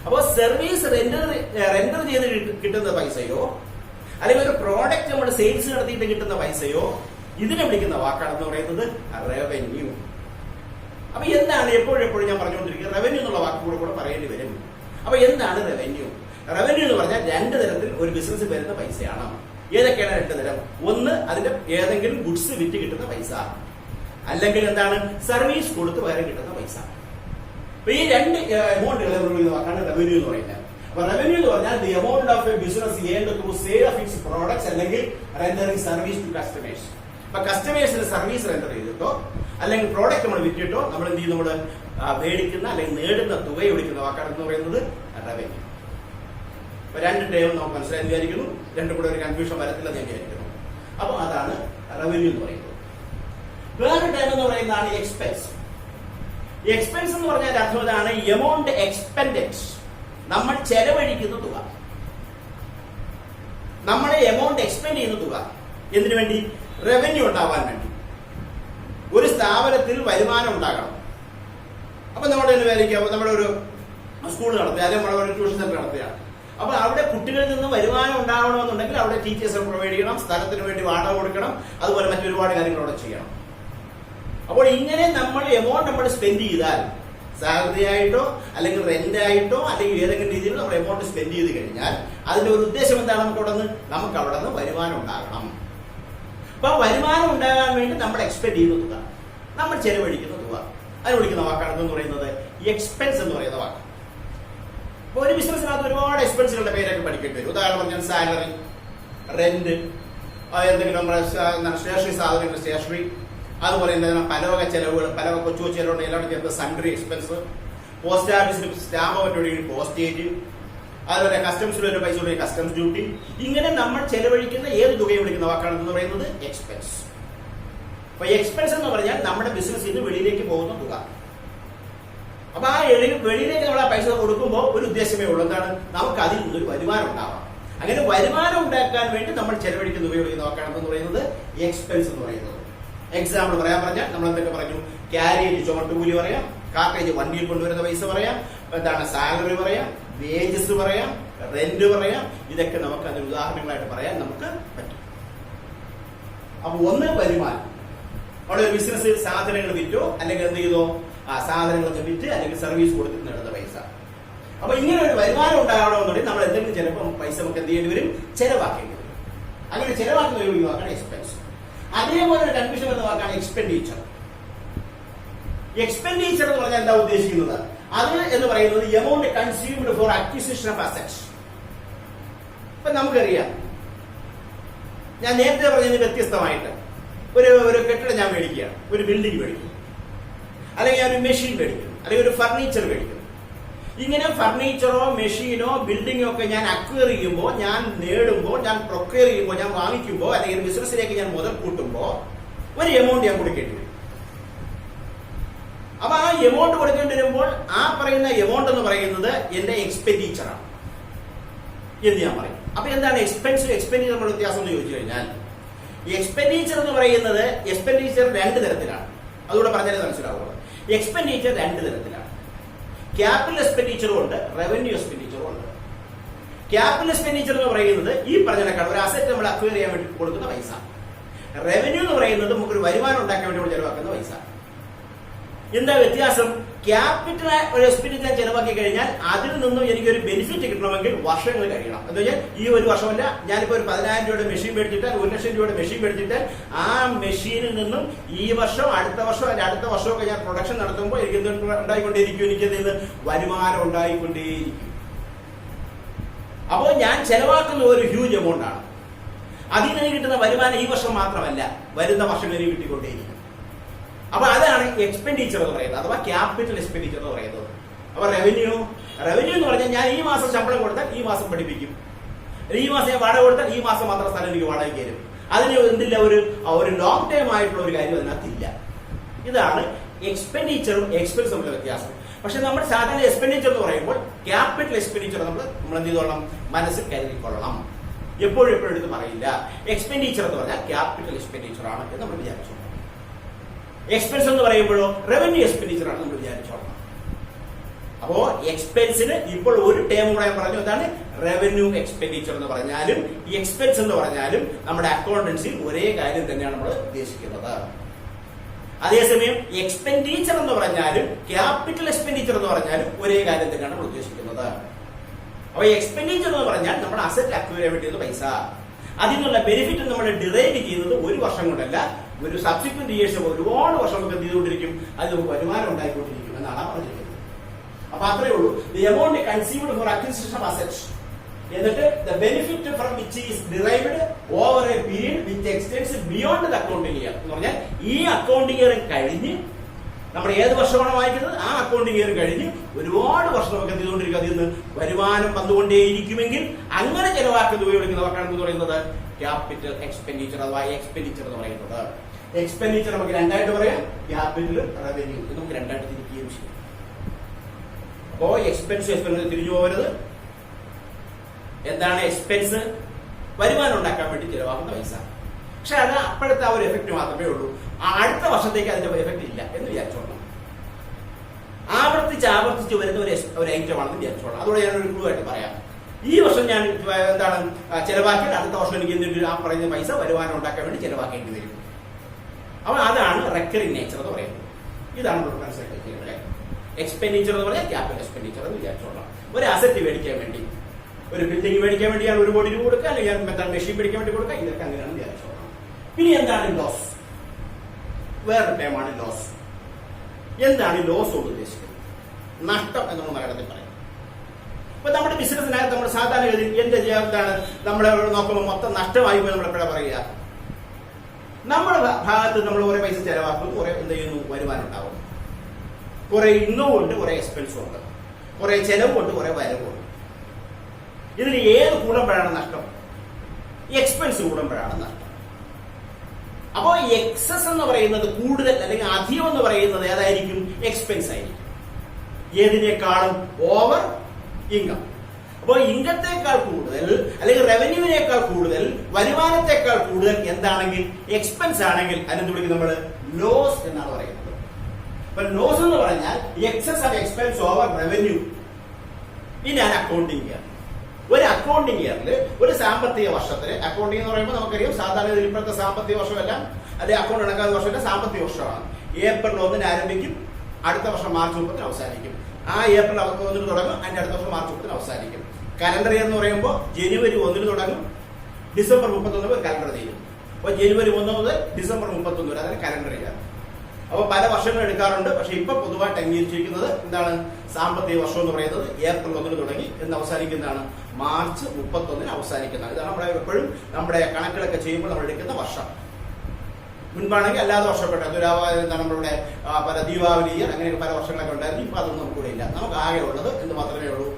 അപ്പോൾ സർവീസ് റെൻഡർ ചെയ്ത് കിട്ടുന്ന പൈസയോ അല്ലെങ്കിൽ ഒരു പ്രോഡക്റ്റ് നമ്മൾ സെയിൽസ് നടത്തിയിട്ട് കിട്ടുന്ന പൈസയോ ഇതിനെ വിളിക്കുന്ന വാക്കാണെന്ന് പറയുന്നത് റവന്യൂ. അപ്പൊ എന്താണ് എപ്പോഴും ഞാൻ പറഞ്ഞുകൊണ്ടിരിക്കുന്നത്, റവന്യൂ എന്നുള്ള വാക്ക് കൂടെ പറയേണ്ടി വരും. അപ്പൊ എന്താണ് റവന്യൂ? റവന്യൂ എന്ന് പറഞ്ഞാൽ രണ്ട് തരത്തിൽ ഒരു ബിസിനസ് വരുന്ന പൈസയാണ്. ഏതൊക്കെയാണ് രണ്ട് തരം? ഒന്ന്, അതിന്റെ ഏതെങ്കിലും ഗുഡ്സ് വിറ്റ് കിട്ടുന്ന പൈസ, അല്ലെങ്കിൽ എന്താണ്, സർവീസ് കൊടുത്ത് പകരം കിട്ടുന്ന പൈസ. അപ്പൊ ഈ രണ്ട് എമൗണ്ടുകളെ വിളിക്കുന്ന വാക്കാണ് റവന്യൂ എന്ന് പറയുന്നത്. അപ്പൊ റവന്യൂ എന്ന് പറഞ്ഞാൽ the amount of a business earned through sale of its products അല്ലെങ്കിൽ റെൻഡറിംഗ് സർവീസ് ടു കസ്റ്റമേഴ്സ്. അപ്പൊ കസ്റ്റമേഴ്സിന് സർവീസ് റെൻഡർ ചെയ്തിട്ടോ അല്ലെങ്കിൽ പ്രോഡക്റ്റ് നമ്മൾ വിറ്റിട്ടോ നമ്മൾ എന്ത് ചെയ്യും, നമ്മൾ മേടിക്കുന്ന അല്ലെങ്കിൽ നേടുന്ന തുകയെ വിളിക്കുന്ന വാക്കാണെന്ന് പറയുന്നത് റവന്യൂ. അപ്പൊ രണ്ട് ടേം നമുക്ക് മനസ്സിലായി വിചാരിക്കുന്നു. രണ്ടും കൂടെ ഒരു കൺഫ്യൂഷൻ വരത്തില്ല ഞാൻ വിചാരിക്കുന്നു. അപ്പൊ അതാണ് റവന്യൂ എന്ന് പറയുന്നത്. വേറെ ടേം എന്ന് പറയുന്നതാണ് എക്സ്പെൻസ്. എക്സ്പെൻസ് എന്ന് പറഞ്ഞാൽ അർത്ഥം ഇതാണ്, എമൗണ്ട് എക്സ്പെൻഡഡ്, നമ്മൾ ചെലവഴിക്കുന്ന തുക, നമ്മളെ എമൗണ്ട് എക്സ്പെൻഡ് ചെയ്യുന്ന തുക. എന്തിനു വേണ്ടി? റവന്യൂ ഉണ്ടാവാൻ വേണ്ടി. ഒരു സ്ഥാപനത്തിൽ വരുമാനം ഉണ്ടാകണം. അപ്പൊ നമ്മുടെ നമ്മുടെ ഒരു സ്കൂൾ നടത്തുക, അല്ലെങ്കിൽ നമ്മളൊരു ട്യൂഷൻ സെന്റർ നടത്തുകയാണ്. അപ്പൊ അവിടെ കുട്ടികളിൽ നിന്ന് വരുമാനം ഉണ്ടാവണമെന്നുണ്ടെങ്കിൽ അവിടെ ടീച്ചേഴ്സ് പ്രൊവൈഡ് ചെയ്യണം, സ്ഥലത്തിന് വേണ്ടി വാടക കൊടുക്കണം, അതുപോലെ മറ്റൊരുപാട് കാര്യങ്ങൾ അവിടെ ചെയ്യണം. അപ്പോൾ ഇങ്ങനെ നമ്മൾ എമൗണ്ട് നമ്മൾ സ്പെൻഡ് ചെയ്താൽ, സാലറി ആയിട്ടോ അല്ലെങ്കിൽ റെന്റ് ആയിട്ടോ അല്ലെങ്കിൽ ഏതെങ്കിലും രീതിയിൽ നമ്മൾ എമൗണ്ട് സ്പെൻഡ് ചെയ്ത് കഴിഞ്ഞാൽ അതിന്റെ ഒരു ഉദ്ദേശം എന്താണ്? നമുക്ക് അവിടെ നിന്ന് വരുമാനം ഉണ്ടാകണം. അപ്പൊ വരുമാനം ഉണ്ടാകാൻ വേണ്ടി നമ്മൾ എക്സ്പെൻഡ് ചെയ്യുന്ന തുക, നമ്മൾ ചെലവഴിക്കുന്ന തുക, അതിന് വിളിക്കുന്ന വാക്കാണെന്ന് പറയുന്നത് എക്സ്പെൻസ് എന്ന് പറയുന്ന വാക്ക്. അപ്പൊ ഒരു ബിസിനസ്സിനകത്ത് ഒരുപാട് എക്സ്പെൻസുകളുടെ പേരൊക്കെ പഠിക്കേണ്ടി വരും. ഉദാഹരണം പറഞ്ഞാൽ സാലറി, റെന്റ്, എന്തെങ്കിലും നമ്മുടെ സ്റ്റേഷനറി സാധനങ്ങൾ, സ്റ്റേഷനറി, അതുപോലെ തന്നെ പലവക ചെലവുകൾ, പലവക കൊച്ചു ചെലവുകൾ എല്ലാം ചേർത്ത് സൺഡറി എക്സ്പെൻസ്, പോസ്റ്റ് ഓഫീസിന് സ്റ്റാമ്പ് പറ്റുകയാണെങ്കിൽ പോസ്റ്റേജ്, അതുപോലെ കസ്റ്റംസിൽ ഒരു പൈസ ഉണ്ടെങ്കിൽ കസ്റ്റംസ് ഡ്യൂട്ടി. ഇങ്ങനെ നമ്മൾ ചെലവഴിക്കുന്ന ഏത് തുകയും വിളിക്കുന്ന വാക്കാണെന്ന് പറയുന്നത് എക്സ്പെൻസ്. അപ്പൊ എക്സ്പെൻസ് എന്ന് പറഞ്ഞാൽ നമ്മുടെ ബിസിനസ്സിൽ നിന്ന് വെളിയിലേക്ക് പോകുന്ന തുക. അപ്പൊ ആ വെളിയിലേക്ക് നമ്മൾ ആ പൈസ കൊടുക്കുമ്പോൾ ഒരു ഉദ്ദേശമേ ഉള്ളൂ, എന്താണ്? നമുക്ക് അതിൽ നിന്നൊരു വരുമാനം ഉണ്ടാവാം. അങ്ങനെ വരുമാനം ഉണ്ടാക്കാൻ വേണ്ടി നമ്മൾ ചെലവഴിക്കുന്ന ഉപയോഗിക്കുന്ന നോക്കുകയാണെന്ന് പറയുന്നത് എക്സ്പെൻസ് എന്ന് പറയുന്നത്. എക്സാമ്പിൾ പറഞ്ഞാൽ നമ്മൾ എന്തൊക്കെ പറഞ്ഞു? ക്യാരിയേജ് ചുമട്ടുകൂലി പറയാം, കാർട്ടേജ് വണ്ടിയിൽ കൊണ്ടുവരുന്ന പൈസ പറയാം, എന്താണ് സാലറി പറയാം, വേജസ് പറയാം, റെന്റ് പറയാം. ഇതൊക്കെ നമുക്ക് അതിന് ഉദാഹരണങ്ങളായിട്ട് പറയാൻ നമുക്ക് പറ്റും. അപ്പൊ ഒന്ന് വരുമാനം. അവിടെ ഒരു ബിസിനസ് സാധനങ്ങൾ വിറ്റോ അല്ലെങ്കിൽ എന്ത് ചെയ്തോ, ആ സാധനങ്ങളൊക്കെ വിറ്റ് അല്ലെങ്കിൽ സർവീസ് കൊടുത്തിട്ട് നേടുന്ന പൈസ. അപ്പൊ ഇങ്ങനെ ഒരു വരുമാനം ഉണ്ടാകണമെന്നുണ്ടെങ്കിൽ നമ്മൾ എന്തെങ്കിലും ചിലപ്പോൾ പൈസ നമുക്ക് എന്ത് ചെയ്യേണ്ടി വരും? ചെലവാക്കേണ്ടി വരും. അങ്ങനെ ചെലവാക്കുന്ന ഒരു വാക്കാണ് എക്സ്പെൻസ്. അതേപോലെ ഒരു കൺഫ്യൂഷൻ വരുന്ന വാക്കാണ് എക്സ്പെൻഡിച്ചർ. എക്സ്പെൻഡിച്ചർ എന്ന് പറഞ്ഞാൽ എന്താ ഉദ്ദേശിക്കുന്നത്? അത് എന്ന് പറയുന്നത് amount consumed for acquisition of assets. ഇപ്പൊ നമുക്കറിയാം, ഞാൻ നേരത്തെ പറഞ്ഞതിന് വ്യത്യസ്തമായിട്ട് ഒരു കെട്ടിടം ഞാൻ മേടിക്കുകയാണ്, ഒരു ബിൽഡിംഗ് മേടിക്കും, അല്ലെങ്കിൽ ഞാൻ ഒരു മെഷീൻ മേടിക്കും, അല്ലെങ്കിൽ ഒരു ഫർണിച്ചർ മേടിക്കും. ഇങ്ങനെ ഫർണിച്ചറോ മെഷീനോ ബിൽഡിങ്ങോ ഒക്കെ ഞാൻ അക്വയർ ചെയ്യുമ്പോൾ, ഞാൻ നേടുമ്പോൾ, ഞാൻ പ്രൊക്വയർ ചെയ്യുമ്പോൾ, ഞാൻ വാങ്ങിക്കുമ്പോൾ, അല്ലെങ്കിൽ ബിസിനസ്സിലേക്ക് ഞാൻ മുതൽ കൂട്ടുമ്പോൾ ഒരു എമൗണ്ട് ഞാൻ കൊടുക്കേണ്ടി വരും. അപ്പൊ ആ എമൗണ്ട് കൊടുക്കേണ്ടി വരുമ്പോൾ ആ പറയുന്ന എമൗണ്ട് എന്ന് പറയുന്നത് എന്റെ എക്സ്പെൻഡിച്ചറാണ് എന്ന് ഞാൻ പറയും. അപ്പൊ എന്താണ് എക്സ്പെൻസും എക്സ്പെൻഡിച്ചർ തമ്മിലുള്ള വ്യത്യാസം എന്ന് ചോദിച്ചു കഴിഞ്ഞാൽ, എക്സ്പെൻഡിച്ചർ എന്ന് പറയുന്നത് എക്സ്പെൻഡിച്ചർ രണ്ട് തരത്തിലാണ്. അതുകൂടെ പറഞ്ഞാലേ മനസ്സിലാവുള്ളൂ. എക്സ്പെൻഡിച്ചർ രണ്ട് തരത്തിലാണ്. ക്യാപിറ്റൽ എക്സ്പെൻഡിച്ചറും ഉണ്ട്, റവന്യൂ എക്സ്പെൻഡിച്ചറും ഉണ്ട്. ക്യാപിറ്റൽ എക്സ്പെൻഡിച്ചർ എന്ന് പറയുന്നത് ഈ പറഞ്ഞതിനേക്കാൾ ഒരു അസറ്റ് നമ്മൾ അക്വയർ ചെയ്യാൻ വേണ്ടി കൊടുക്കുന്ന പൈസ. റവന്യൂ എന്ന് പറയുന്നത് നമുക്കൊരു വരുമാനം ഉണ്ടാക്കാൻ വേണ്ടി ചെലവാക്കുന്ന പൈസ. എന്താ വ്യത്യാസം? ക്യാപിറ്റൽ ഒരു എക്സ്പെൻഡിച്ചർ ചെലവാക്കി കഴിഞ്ഞാൽ അതിൽ നിന്നും എനിക്കൊരു ബെനിഫിറ്റ് കിട്ടണമെങ്കിൽ വർഷങ്ങൾ കഴിയണം. എന്ന് വെച്ചാൽ ഈ ഒരു വർഷമല്ല, ഞാനിപ്പോ ഒരു 10,000 രൂപയുടെ മെഷീൻ മേടിച്ചിട്ട് 1,00,000 രൂപയുടെ മെഷീൻ മേടിച്ചിട്ട് ആ മെഷീനിൽ നിന്നും ഈ വർഷം അടുത്ത വർഷം അല്ലെങ്കിൽ അടുത്ത വർഷമൊക്കെ ഞാൻ പ്രൊഡക്ഷൻ നടത്തുമ്പോൾ എനിക്ക് ഉണ്ടായിക്കൊണ്ടേയിരിക്കും, എനിക്കെന്ത് വരുമാനം ഉണ്ടായിക്കൊണ്ടേയിരിക്കും. അപ്പോൾ ഞാൻ ചെലവാക്കുന്ന ഒരു ഹ്യൂജ് എമൗണ്ട് ആണ്. അതിൽ നിന്ന് കിട്ടുന്ന വരുമാനം ഈ വർഷം മാത്രമല്ല, വരുന്ന വർഷങ്ങളിൽ കിട്ടിക്കൊണ്ടേയിരിക്കും. അപ്പൊ അതാണ് എക്സ്പെൻഡിച്ചർ എന്ന് പറയുന്നത്, അഥവാ ക്യാപിറ്റൽ എക്സ്പെൻഡിച്ചർ എന്ന് പറയുന്നത്. അപ്പൊ റവന്യൂ എന്ന് പറഞ്ഞാൽ ഞാൻ ഈ മാസം ശമ്പളം കൊടുത്താൽ ഈ മാസം പഠിപ്പിക്കും, ഈ മാസം ഞാൻ വാടക കൊടുത്താൽ ഈ മാസം മാത്രം സ്ഥലം എനിക്ക് വാടക തരും. അതിന് എന്തില്ല, ഒരു ലോങ് ടൈം ആയിട്ടുള്ള ഒരു കാര്യം അതിനകത്തില്ല. ഇതാണ് എക്സ്പെൻഡിച്ചറും എക്സ്പെൻസും തമ്മിലുള്ള വ്യത്യാസം. പക്ഷെ നമ്മൾ സാധാരണ എക്സ്പെൻഡിച്ചർ എന്ന് പറയുമ്പോൾ ക്യാപിറ്റൽ എക്സ്പെൻഡിച്ചർ നമ്മൾ എന്ത് ചെയ്തോളണം, മനസ്സിൽ കരുതിക്കൊള്ളണം. എപ്പോഴും എടുത്ത് പറയില്ല. എക്സ്പെൻഡിച്ചർ എന്ന് പറഞ്ഞാൽ ക്യാപിറ്റൽ എക്സ്പെൻഡിച്ചർ ആണ് എന്ന് നമ്മൾ വിചാരിച്ചു. എക്സ്പെൻസ് എന്ന് പറയുമ്പോഴോ റവന്യൂ എക്സ്പെൻഡിച്ചർ ആണ് നമ്മൾ വിചാരിച്ചോളണം. അപ്പോ എക്സ്പെൻസിന് ഇപ്പോൾ ഒരു ടേം കൂടെ ഞാൻ പറഞ്ഞു, എന്താണ് റവന്യൂ എക്സ്പെൻഡിച്ചർ എന്ന് പറഞ്ഞാലും എക്സ്പെൻസ് എന്ന് പറഞ്ഞാലും നമ്മുടെ അക്കൗണ്ടൻസിൽ ഒരേ കാര്യം തന്നെയാണ് നമ്മൾ ഉദ്ദേശിക്കുന്നത്. അതേസമയം എക്സ്പെൻഡിച്ചർ എന്ന് പറഞ്ഞാലും ക്യാപിറ്റൽ എക്സ്പെൻഡിച്ചർ എന്ന് പറഞ്ഞാലും ഒരേ കാര്യം തന്നെയാണ് നമ്മൾ ഉദ്ദേശിക്കുന്നത്. അപ്പൊ എക്സ്പെൻഡിച്ചർ എന്ന് പറഞ്ഞാൽ നമ്മുടെ അസറ്റ് അക്വയർ ചെയ്യാൻ വേണ്ടിയുള്ള പൈസ, അതിൽ നിന്നുള്ള ബെനിഫിറ്റ് നമ്മൾ ഡിറൈവ് ചെയ്യുന്നത് ഒരു വർഷം കൊണ്ടല്ല, ഒരു സബ്സിക്വന്റ് ഇയേഴ്സ് ഒരുപാട് വർഷം നമുക്ക് എന്ത് ചെയ്തുകൊണ്ടിരിക്കും, അത് നമുക്ക് വരുമാനം ഉണ്ടായിക്കൊണ്ടിരിക്കും എന്നാണ് പറഞ്ഞിരിക്കുന്നത്. അപ്പൊ അത്രയേ ഉള്ളൂ. The amount consumed for acquisition of assets, എന്നിട്ട് the benefit from which is derived over a period which extends beyond the accounting year. എന്ന് പറഞ്ഞാൽ ഈ അക്കൗണ്ടിംഗ് ഇയർ കഴിഞ്ഞ് നമ്മൾ ഏത് വർഷമാണ് വായിക്കുന്നത്, ആ അക്കൗണ്ടിംഗ് ഇയർ കഴിഞ്ഞ് ഒരുപാട് വർഷം നമുക്ക് എന്ത് ചെയ്തുകൊണ്ടിരിക്കും, അതിൽ നിന്ന് വരുമാനം വന്നുകൊണ്ടേയിരിക്കുമെങ്കിൽ അങ്ങനെ ചെലവാക്കുന്ന ഉപയോഗിക്കുന്നവർക്കാണെന്ന് പറയുന്നത് ക്യാപിറ്റൽ എക്സ്പെൻഡിച്ചർ അഥവാ എക്സ്പെൻഡിച്ചർ എന്ന് പറയുന്നത്. എക്സ്പെൻഡിച്ചർ നമുക്ക് രണ്ടായിട്ട് പറയാം, ക്യാപിറ്റൽ റവന്യൂ നമുക്ക് രണ്ടായിട്ട് തിരിക്കുകയും ചെയ്യും. അപ്പോ എക്സ്പെൻസ് തിരിഞ്ഞു പോകരുത്. എന്താണ് എക്സ്പെൻസ്? വരുമാനം ഉണ്ടാക്കാൻ വേണ്ടി ചിലവാക്കുന്ന പൈസ. പക്ഷെ അത് അപ്പോഴത്തെ ആ ഒരു എഫക്ട് മാത്രമേ ഉള്ളൂ. അടുത്ത വർഷത്തേക്ക് അതിന്റെ എഫക്ട് ഇല്ല എന്ന് വിചാരിച്ചോളണം. ആവർത്തിച്ച് വരുന്ന ഒരു ഐറ്റമാണെന്ന് വിചാരിച്ചോളണം. അതോടെ ഞാൻ ഒരു ക്ലൂ ആയിട്ട് പറയാം. ഈ വർഷം ഞാൻ എന്താണ് ചെലവാക്കിയാൽ അടുത്ത വർഷം എനിക്ക് എന്തെങ്കിലും ആ പറയുന്ന പൈസ വരുമാനം ഉണ്ടാക്കാൻ വേണ്ടി ചെലവാക്കേണ്ടി വരും. അപ്പൊ അതാണ് റെക്കറിംഗ് നേച്ചർ എന്ന് പറയുന്നത്. ഇതാണ് നമ്മൾ മനസ്സിലാക്കിയത്. എക്സ്പെൻഡിച്ചർ എന്ന് പറഞ്ഞാൽ ക്യാപിറ്റൽ എക്സ്പെൻഡിച്ചർ എന്ന് വിചാരിച്ചോളാം. ഒരു അസറ്റ് മേടിക്കാൻ വേണ്ടി, ഒരു ബിൽഡിംഗ് മേടിക്കാൻ വേണ്ടി ഞാൻ 1 കോടി രൂപ കൊടുക്കുക, അല്ലെങ്കിൽ മെഷീൻ മേടിക്കാൻ വേണ്ടി കൊടുക്കുക, ഇതൊക്കെ അങ്ങനെയാണ് വിചാരിച്ചോളാം. ഇനി എന്താണ് ലോസ്? വേറൊരു ടൈമാണ് ലോസ്. എന്താണ് ഈ ലോസ് കൊണ്ട് ഉദ്ദേശിക്കുന്നത്? നഷ്ടം എന്ന് നമ്മൾ മലയാളത്തിൽ പറയും. ഇപ്പൊ നമ്മുടെ ബിസിനസ്സിനകത്ത് നമ്മൾ സാധാരണ എന്ത് എന്താണ് നമ്മൾ നോക്കുമ്പോൾ മൊത്തം നഷ്ടമായി പോയി നമ്മൾ എപ്പോഴാണ് പറയുക? നമ്മുടെ ഭാഗത്ത് നമ്മൾ കുറെ പൈസ ചെലവാക്കും, കുറെ എന്ത് ചെയ്യുന്നു, വരുമാനം ഉണ്ടാവും. കുറെ ഇൻകവും ഉണ്ട്, കുറെ എക്സ്പെൻസും ഉണ്ട്, കുറെ ചെലവുണ്ട്, കുറെ വരവുണ്ട്. ഇതിൽ ഏത് കൂടുമ്പോഴാണ് നഷ്ടം? എക്സ്പെൻസ് കൂടുമ്പോഴാണ് നഷ്ടം. അപ്പോൾ എക്സസ് എന്ന് പറയുന്നത് കൂടുതൽ അല്ലെങ്കിൽ അധികം എന്ന് പറയുന്നത് ഏതായിരിക്കും? എക്സ്പെൻസ് ആയിരിക്കും. ഏതിനേക്കാളും? Over income. അപ്പോൾ ഇൻകത്തേക്കാൾ കൂടുതൽ അല്ലെങ്കിൽ റവന്യൂവിനേക്കാൾ കൂടുതൽ, വരുമാനത്തെക്കാൾ കൂടുതൽ എന്താണെങ്കിൽ എക്സ്പെൻസ് ആണെങ്കിൽ അതിനെന്ത് വിളിക്കും നമ്മൾ? ലോസ് എന്നാണ് പറയുന്നത്. അപ്പൊ ലോസ് എന്ന് പറഞ്ഞാൽ excess of expense over revenue in an accounting year. ഒരു അക്കൗണ്ടിങ് ഇയറിൽ, ഒരു സാമ്പത്തിക വർഷത്തിൽ, അക്കൗണ്ടിങ് എന്ന് പറയുമ്പോൾ നമുക്കറിയാം സാധാരണ ഇപ്പോഴത്തെ സാമ്പത്തിക വർഷമെല്ലാം അല്ലെ അക്കൗണ്ട് കണക്കാത്ത വർഷമല്ല, സാമ്പത്തിക വർഷമാണ്. ഏപ്രിൽ 1 ആരംഭിക്കും, അടുത്ത വർഷം മാർച്ച് 30 അവസാനിക്കും. ആ ഏപ്രിൽ 1 തുടങ്ങും, അതിന്റെ അടുത്ത വർഷം മാർച്ച് 30 അവസാനിക്കും. കലണ്ടർ ഇയർ എന്ന് പറയുമ്പോൾ ജനുവരി 1 തുടങ്ങും, ഡിസംബർ 31 കലണ്ടർ തീരും. അപ്പോൾ ജനുവരി 1 മുതൽ ഡിസംബർ 31 വരെ അതാണ് കലണ്ടർ ഇയർ. അപ്പോൾ പല വർഷങ്ങൾ എടുക്കാറുണ്ട്. പക്ഷെ ഇപ്പൊ പൊതുവായിട്ട് അംഗീകരിച്ചിരിക്കുന്നത് എന്താണ്? സാമ്പത്തിക വർഷം എന്ന് പറയുന്നത് ഏപ്രിൽ 1 തുടങ്ങി എന്ന് അവസാനിക്കുന്നതാണ് മാർച്ച് 31 അവസാനിക്കുന്നതാണ്. ഇതാണ് നമ്മുടെ എപ്പോഴും നമ്മുടെ കണക്കുകളൊക്കെ ചെയ്യുമ്പോൾ നമ്മൾ എടുക്കുന്ന വർഷം. മുൻപാണെങ്കിൽ അല്ലാതെ വർഷപ്പെട്ട എന്താണ് നമ്മളുടെ പല ദീപാവലി ഇയർ അങ്ങനെയൊക്കെ പല വർഷങ്ങളൊക്കെ ഉണ്ടായിരുന്നു. ഇപ്പൊ അതൊന്നും നമുക്കിവിടെ ഇല്ല. നമുക്ക് ആകെ ഉള്ളത് എന്ന് മാത്രമേ ഉള്ളൂ,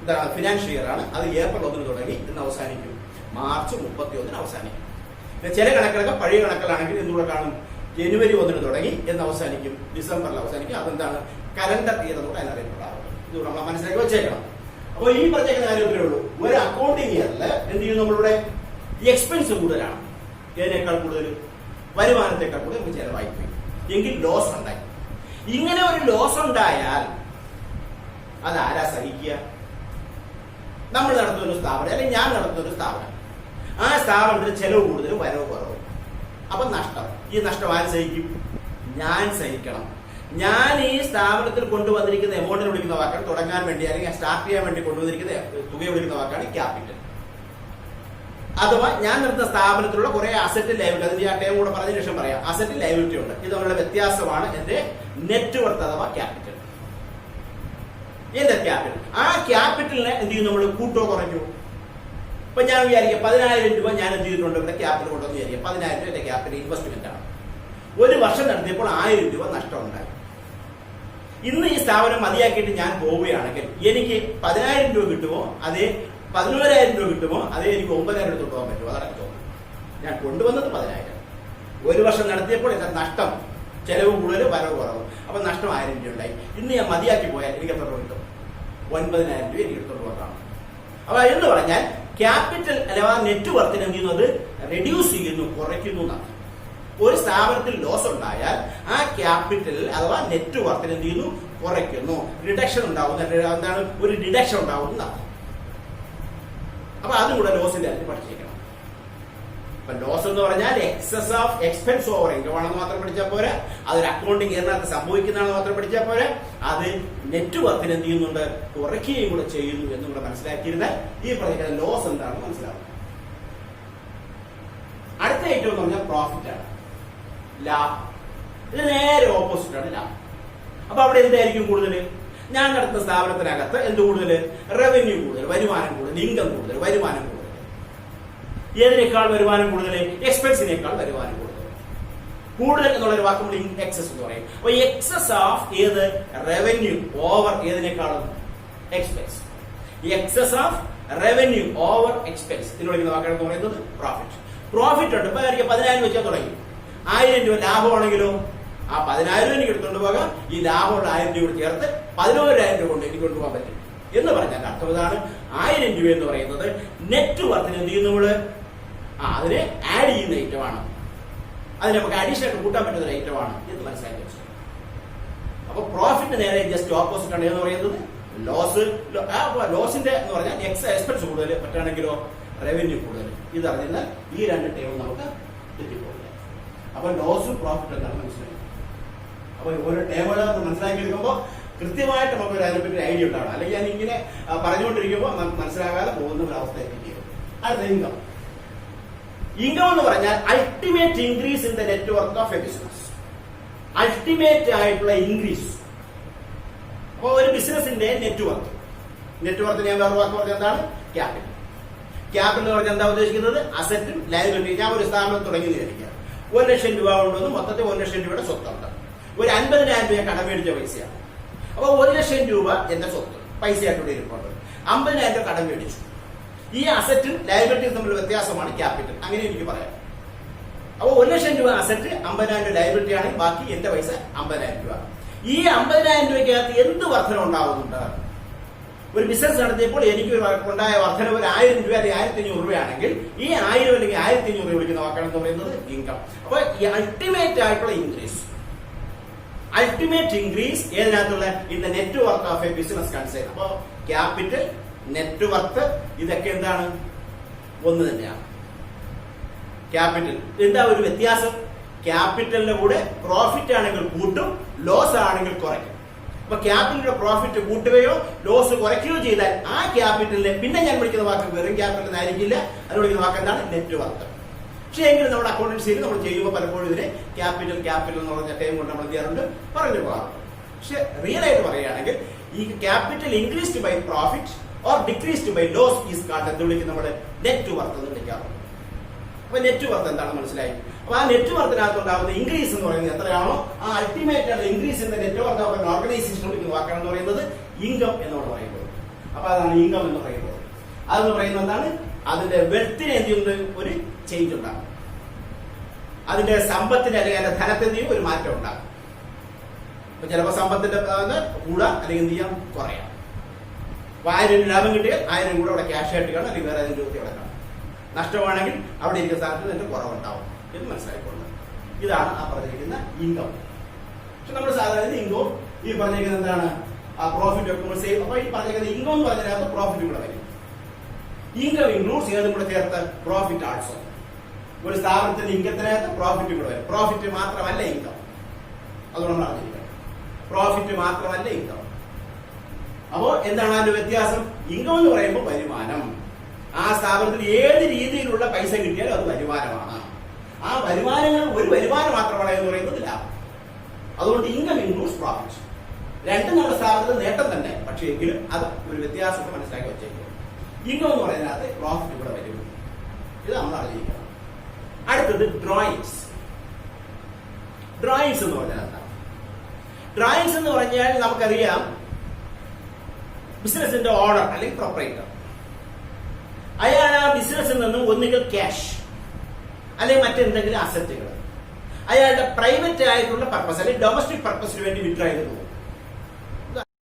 എന്താണ് ഫിനാൻഷ്യൽ ഇയർ ആണ്. അത് ഏപ്രിൽ 1 തുടങ്ങി എന്ന് അവസാനിക്കും, മാർച്ച് 31 അവസാനിക്കും. ചില കണക്കുകളൊക്കെ പഴയ കണക്കുകളാണെങ്കിൽ എന്തുകൂടെ കാണും? ജനുവരി 1 തുടങ്ങി എന്ന് അവസാനിക്കും, ഡിസംബറിൽ അവസാനിക്കും. അതെന്താണ്? കലണ്ടർ ഇയർ എന്നൂടെ അതിനറിയപ്പെടാറുണ്ട്. ഇത് നമ്മൾ മനസ്സിലാക്കി വെച്ചേക്കണം. അപ്പോൾ ഈ പറഞ്ഞേക്കുന്ന കാര്യത്തിലേ ഉള്ളൂ. ഒരു അക്കൗണ്ടിങ് ഇയറിൽ എന്ത് ചെയ്യും? നമ്മളുടെ എക്സ്പെൻസ് കൂടുതലാണ്, ഏതിനേക്കാൾ കൂടുതൽ? വരുമാനത്തെക്കാൾ കൂടുതൽ നമുക്ക് ചെലവായിപ്പോയി എങ്കിൽ ലോസ് ഉണ്ടായി. ഇങ്ങനെ ഒരു ലോസ് ഉണ്ടായാൽ അതാരാ സഹിക്കുക? നമ്മൾ നടത്തുന്ന ഒരു സ്ഥാപനം അല്ലെങ്കിൽ ഞാൻ നടത്തുന്ന ഒരു സ്ഥാപനം, ആ സ്ഥാപനത്തിന് ചെലവ് കൂടുതൽ, വരവ് കുറവ്. അപ്പൊ നഷ്ടം. ഈ നഷ്ടം ആര് സഹിക്കും? ഞാൻ സഹിക്കണം. ഞാൻ ഈ സ്ഥാപനത്തിൽ കൊണ്ടുവന്നിരിക്കുന്ന എമൗണ്ടിന് വിളിക്കുന്ന വാക്കാണ്, തുടങ്ങാൻ വേണ്ടി അല്ലെങ്കിൽ സ്റ്റാർട്ട് ചെയ്യാൻ വേണ്ടി കൊണ്ടുവന്നിരിക്കുന്ന തുകയെ വിളിക്കുന്ന വാക്കാണ് ക്യാപിറ്റൽ. അഥവാ ഞാൻ നടത്തുന്ന സ്ഥാപനത്തിലുള്ള കുറെ അസറ്റ് ലയബിലിറ്റി, അതിന്റെ ആ ടൈം കൂടെ പറഞ്ഞ ശേഷം പറയാം. അസറ്റ് ലയബിലിറ്റി ഉണ്ട്. ഇത് തമ്മിലുള്ള വ്യത്യാസമാണ് എന്റെ നെറ്റ് വർത്ത് അഥവാ ക്യാപിറ്റൽ. എന്റെ ക്യാപിറ്റൽ, ആ ക്യാപിറ്റലിനെ എന്ത് ചെയ്യും? നമ്മൾ കൂട്ടോ കുറഞ്ഞു. ഇപ്പൊ ഞാൻ വിചാരിക്കാം 10,000 രൂപ ഞാൻ എന്ത് ചെയ്തിട്ടുണ്ട് ഇവിടെ ക്യാപിറ്റൽ കൊണ്ടെന്ന് വിചാരിക്കാം. 10,000 രൂപ എന്റെ ക്യാപിറ്റൽ ഇൻവെസ്റ്റ്മെന്റ് ആണ്. ഒരു വർഷം നടത്തിയപ്പോൾ 1000 രൂപ നഷ്ടം ഉണ്ടായി. ഇന്ന് ഈ സ്ഥാപനം മതിയാക്കിയിട്ട് ഞാൻ പോവുകയാണെങ്കിൽ എനിക്ക് 10,000 രൂപ കിട്ടുമോ, അതേ 11,000 രൂപ കിട്ടുമോ, അതേ എനിക്ക് 9,000 എടുത്ത് പോകാൻ പറ്റുമോ? അതാണ് തോന്നുന്നത്. ഞാൻ കൊണ്ടുവന്നത് 10,000, ഒരു വർഷം നടത്തിയപ്പോൾ എന്റെ നഷ്ടം, ചെലവ് കൂടുതൽ, വരവ് കുറവ്. അപ്പൊ നഷ്ടം 1000 രൂപ ഉണ്ടായി. ഇന്ന് ഞാൻ മതിയാക്കി പോയാൽ എനിക്ക് എത്ര രൂപ കിട്ടും? 9,000 രൂപ എനിക്ക് എടുത്തോണ്ട് പോകാം. അപ്പൊ എന്ന് പറഞ്ഞാൽ ക്യാപിറ്റൽ അഥവാ നെറ്റ് വർത്തിന് എന്ത് ചെയ്യുന്നത്? റെഡ്യൂസ് ചെയ്യുന്നു, കുറയ്ക്കുന്നു എന്നാണ്. ഒരു സ്ഥാപനത്തിൽ ലോസ് ഉണ്ടായാൽ ആ ക്യാപിറ്റൽ അഥവാ നെറ്റ് വർത്തിന് എന്ത് ചെയ്യുന്നു? കുറയ്ക്കുന്നു. റിഡക്ഷൻ ഉണ്ടാവുന്നു. എന്താണ്? ഒരു ഡിഡക്ഷൻ ഉണ്ടാവുന്നതാണ്. അപ്പൊ അതും കൂടെ ലോസിന്റെ കാര്യം പഠിച്ചിരിക്കണം. അപ്പൊ ലോസ് എന്ന് പറഞ്ഞാൽ excess of expense over income ആണെന്ന് മാത്രം പഠിച്ചാൽ പോരാ, അതൊരു അക്കൗണ്ടിങ് ഇയറിനകത്ത് സംഭവിക്കുന്നതാണെന്ന് മാത്രം പഠിച്ചാൽ പോരാ, അത് നെറ്റ് വർത്തിന് എന്ത് ചെയ്യുന്നുണ്ട്? കുറയ്ക്കുകയും കൂടെ ചെയ്യുന്നു എന്നും കൂടെ മനസ്സിലാക്കിയിരുന്നാൽ ഈ പറഞ്ഞ ലോസ് എന്താണെന്ന് മനസ്സിലാവും. അടുത്ത ഏറ്റവും എന്ന് പറഞ്ഞാൽ പ്രോഫിറ്റ് ആണ്, ലാഭം. ഇത് നേരെ ഓപ്പോസിറ്റ് ആണ് ലാഭം. അപ്പൊ അവിടെ എന്തായിരിക്കും കൂടുതൽ? ഞാൻ നടത്തുന്ന സ്ഥാപനത്തിനകത്ത് എന്ത് കൂടുതൽ? റവന്യൂ കൂടുതൽ, വരുമാനം കൂടുതൽ, ഇൻകം കൂടുതൽ, വരുമാനം കൂടുതൽ. ഏതിനേക്കാൾ വരുമാനം കൂടുതൽ? എക്സ്പെൻസിനേക്കാൾ വരുമാനം കൂടുതൽ. കൂടുതൽ എന്നുള്ളൊരു വാക്ക് നമ്മൾ എക്സസ് എന്ന് പറയും. അപ്പൊ എക്സസ് ഓഫ് ഏത്? റവന്യൂ ഓവർ ഏതിനേക്കാളും? Expense. Excess of revenue over expense എന്ന് വിളിക്കുന്ന വാക്കാണെന്ന് പറയുന്നത് പ്രോഫിറ്റ്. പ്രോഫിറ്റ് ഉണ്ട്. ഇപ്പൊ എനിക്ക് 10,000 വെച്ചാൽ തുടങ്ങി, 1000 രൂപ ലാഭമാണെങ്കിലോ ആ 10,000 എനിക്ക് എടുത്തുകൊണ്ട് പോകാം. ഈ ലാഭമുള്ള 1000 രൂപ ചേർത്ത് 11,000 രൂപ കൊണ്ട് എനിക്ക് കൊണ്ടുപോകാൻ പറ്റും എന്ന് പറഞ്ഞാൽ അർത്ഥം ഇതാണ്. 1000 രൂപ എന്ന് പറയുന്നത് നെറ്റ് വർത്തിന് എന്ത് ചെയ്യുന്നു? നമ്മള് അതിനെ ആഡ് ചെയ്യുന്ന ഐറ്റമാണ്. അതിന് നമുക്ക് അഡീഷണൽ ആയിട്ട് കൂട്ടാൻ പറ്റുന്ന ഒരു ഐറ്റമാണ് എന്ന് മനസ്സിലാക്കി വെച്ചു. അപ്പൊ പ്രോഫിറ്റ് നേരെ ജസ്റ്റ് ഓപ്പോസിറ്റ് ആണ് എന്ന് പറയുന്നത് ലോസ്. ലോസിന്റെ എന്ന് പറഞ്ഞാൽ എക്സ്പെൻസ് കൂടുതൽ, മറ്റാണെങ്കിലോ റവന്യൂ കൂടുതൽ. ഇത് അറിഞ്ഞാൽ ഈ രണ്ട് ടേം നമുക്ക് തെറ്റിപ്പോകില്ല. അപ്പൊ ലോസും പ്രോഫിറ്റ് എന്താണ് മനസ്സിലാക്കി. അപ്പൊ ഓരോ ടേമുകൾ മനസ്സിലാക്കി എടുക്കുമ്പോൾ കൃത്യമായിട്ട് നമുക്ക് അതിനെപ്പറ്റി ഐഡിയ ഉണ്ടാവണം. അല്ലെങ്കിൽ ഞാൻ ഇങ്ങനെ പറഞ്ഞുകൊണ്ടിരിക്കുമ്പോൾ മനസ്സിലാകാതെ പോകുന്ന ഒരു അവസ്ഥ എത്തിക്കും. അടുത്ത ഇൻകം. ഇൻകം എന്ന് പറഞ്ഞാൽ ultimate increase in the net worth of a business. Ultimate ആയിട്ടുള്ള ഇൻക്രീസ്. അപ്പൊ ഒരു ബിസിനസിന്റെ നെറ്റ് വർത്ത്, നെറ്റ് വർത്ത് ഞാൻ വേറെ വാക്ക് പറഞ്ഞാൽ എന്താണ്? ക്യാപിറ്റൽ. ക്യാപിറ്റൽ എന്ന് പറഞ്ഞാൽ എന്താ ഉദ്ദേശിക്കുന്നത്? അസറ്റും ലയബിലിറ്റി. ഞാൻ ഒരു സ്ഥാപനം തുടങ്ങി വിചാരിക്കുക, 1,00,000 രൂപ കൊണ്ടുവന്ന് മൊത്തത്തിൽ 1,00,000 രൂപയുടെ സ്വത്തുണ്ട്. ഒരു 50,000 രൂപ കടം മേടിച്ച പൈസയാണ്. അപ്പൊ 1,00,000 രൂപ എന്റെ സ്വത്ത് പൈസയായിട്ട് ഇരിപ്പുണ്ട്. 50,000 രൂപ കടം മേടിച്ചു. ഈ അസറ്റും ലയബിലിറ്റിയും തമ്മിലുള്ള വ്യത്യാസമാണ് ക്യാപിറ്റൽ. അങ്ങനെ എനിക്ക് പറയാം. അപ്പോൾ 1 ലക്ഷം രൂപ അസറ്റ്, 50,000 രൂപ ലയബിലിറ്റി ആണെങ്കിൽ ബാക്കി എന്റെ പൈസ 50,000 രൂപ. ഈ 50,000 രൂപയ്ക്കകത്ത് എന്ത് വർധന ഉണ്ടാവുന്നുണ്ട്? ഒരു ബിസിനസ് നടത്തിയപ്പോൾ എനിക്ക് ഉണ്ടായ വർധന ഒരു 1000 രൂപ അല്ലെങ്കിൽ 1500 രൂപയാണെങ്കിൽ ഈ 1000 അല്ലെങ്കിൽ 1500 രൂപ വിളിക്കുന്ന വാക്കാണ് എന്ന് പറയുന്നത് ഇൻകം. അപ്പൊ ഈ അൾട്ടിമേറ്റ് ആയിട്ടുള്ള ഇൻക്രീസ്, ഏതിനകത്തുള്ള in the net worth of a business concern. അപ്പോ ക്യാപിറ്റൽ, നെറ്റ് വർത്ത് ഇതൊക്കെ എന്താണ്? ഒന്ന് തന്നെയാണ്. ക്യാപിറ്റൽ എന്താ ഒരു വ്യത്യാസം? ക്യാപിറ്റലിന്റെ കൂടെ പ്രോഫിറ്റ് ആണെങ്കിൽ കൂട്ടും, ലോസ് ആണെങ്കിൽ കുറയ്ക്കും. അപ്പൊ ക്യാപിറ്റലിന്റെ പ്രോഫിറ്റ് കൂട്ടുകയോ ലോസ് കുറയ്ക്കുകയോ ചെയ്താൽ ആ ക്യാപിറ്റലിനെ പിന്നെ ഞാൻ വിളിക്കുന്ന വാക്ക് വെറും ക്യാപിറ്റൽ ആയിരിക്കില്ല, അത് വിളിക്കുന്ന വാക്ക് എന്താണ്? Net worth. പക്ഷേ എങ്കിലും നമ്മുടെ അക്കൗണ്ടൻസിയിൽ നമ്മൾ ചെയ്യുമ്പോൾ പലപ്പോഴും ഇതിനെ ക്യാപിറ്റൽ എന്ന് പറഞ്ഞ ടൈം കൊണ്ട് നമ്മൾ ചെയ്യാറുണ്ട്, പറഞ്ഞു പോകാറുണ്ട്. പക്ഷെ റിയൽ ആയിട്ട് പറയുകയാണെങ്കിൽ ഈ capital increased by profit or decreased by loss is called എന്ന് വിളിക്കുന്ന നമ്മൾ നെറ്റ് വർത്ത് എന്ന് വിളിക്കാറുണ്ട്. അപ്പൊ നെറ്റ് വർത്ത് എന്താണെന്ന് മനസ്സിലായി. അപ്പൊ ആ നെറ്റ് വർത്തിനകത്ത് ഉണ്ടാകുന്ന ഇൻക്രീസ് എന്ന് പറയുന്നത് എത്രയാണോ ആ അൾട്ടിമേറ്റ് ആയിട്ട് increase in the net worth of organisation വിളിക്കുന്ന വാക്കാണെന്ന് പറയുന്നത് ഇൻകം എന്നോട് പറയുന്നത്. അപ്പൊ അതാണ് ഇൻകം എന്ന് പറയുന്നത്. അതെന്ന് പറയുന്നത് എന്താണ്? അതിന്റെ വെൽത്തിന് എന്ത് ചെയ്യുന്നത്? ഒരു ചേഞ്ച് ഉണ്ടാകും. അതിന്റെ സമ്പത്തിന് അല്ലെങ്കിൽ അതിന്റെ ധനത്തിന്റെയും ഒരു മാറ്റം ഉണ്ടാകും. അപ്പൊ ചിലപ്പോൾ സമ്പത്തിന്റെ കൂടാം അല്ലെങ്കിൽ എന്ത് ചെയ്യാം? കുറയാം. 1000 ലാഭം കിട്ടിയാൽ 1000 കൂടെ അവിടെ ക്യാഷ് ആയിട്ട് കാണും, അല്ലെങ്കിൽ വേറെ ഏതെങ്കിലും രൂപ അവിടെ കാണും. നഷ്ടമാണെങ്കിൽ അവിടെ ഇരിക്കുന്ന സ്ഥലത്ത് ഇതിന്റെ കുറവുണ്ടാവും എന്ന് മനസ്സിലായിക്കൊണ്ട് ഇതാണ് ആ പറഞ്ഞിരിക്കുന്ന ഇൻകം. പക്ഷെ നമ്മൾ സാധാരണ ഇൻകം ഈ പറഞ്ഞിരിക്കുന്നത് എന്താണ്? ആ പ്രോഫിറ്റ് ഒക്കെ നമ്മൾ സേവ്. അപ്പൊ ഈ പറഞ്ഞിരിക്കുന്ന ഇൻകം എന്ന് പറഞ്ഞതിനകത്ത് പ്രോഫിറ്റ് കൂടെ വരും. ഇൻകം ഇൻക്ലൂഡ്സ് ഏതും കൂടെ ചേർത്ത് പ്രോഫിറ്റ് ആൾസോ. ഒരു സ്ഥാപനത്തിന്റെ ഇൻകത്തിനകത്ത് പ്രോഫിറ്റ് കൂടെ വരും. പ്രോഫിറ്റ് മാത്രമല്ല ഇൻകം, അത് നമ്മൾ അറിഞ്ഞിരിക്കണം. പ്രോഫിറ്റ് മാത്രമല്ല ഇൻകം. അപ്പോ എന്താണ് അതിന്റെ വ്യത്യാസം? ഇൻകം എന്ന് പറയുമ്പോൾ വരുമാനം. ആ സ്ഥാപനത്തിൽ ഏത് രീതിയിലുള്ള പൈസ കിട്ടിയാലും അത് വരുമാനമാണ്. ആ വരുമാനങ്ങൾ ഒരു വരുമാനം മാത്രമാണ് എന്ന് പറയുന്നത് ലാഭം. അതുകൊണ്ട് ഇൻകം ഇൻക്ലൂഡ്സ് പ്രോഫിറ്റ്. രണ്ടും നമ്മുടെ സ്ഥാപനത്തിൽ നേട്ടം തന്നെ, പക്ഷേ എങ്കിലും അത് ഒരു വ്യത്യാസത്തെ മനസ്സിലാക്കി വെച്ചേക്കും. ഇൻകം എന്ന് പറയുന്നതിനകത്ത് പ്രോഫിറ്റ് കൂടെ വരും. ഇത് നമ്മൾ അറിഞ്ഞിരിക്കണം. അടുത്തത് ഡ്രോയിങ്സ്. ഡ്രോയിങ്സ് എന്ന് പറഞ്ഞാൽ എന്താ? ഡ്രോയിങ്സ് എന്ന് പറഞ്ഞാൽ നമുക്കറിയാം ബിസിനസിന്റെ ഓണർ അല്ലെങ്കിൽ പ്രൊപ്പറേറ്റർ, അയാൾ ആ ബിസിനസ്സിൽ നിന്നും ഒന്നുകിൽ ക്യാഷ് അല്ലെങ്കിൽ മറ്റെന്തെങ്കിലും അസറ്റുകൾ അയാളുടെ പ്രൈവറ്റ് ആയിട്ടുള്ള പർപ്പസ് അല്ലെങ്കിൽ ഡൊമസ്റ്റിക് പർപ്പസിന് വേണ്ടി വിഡ്രോ ചെയ്ത് പോകും.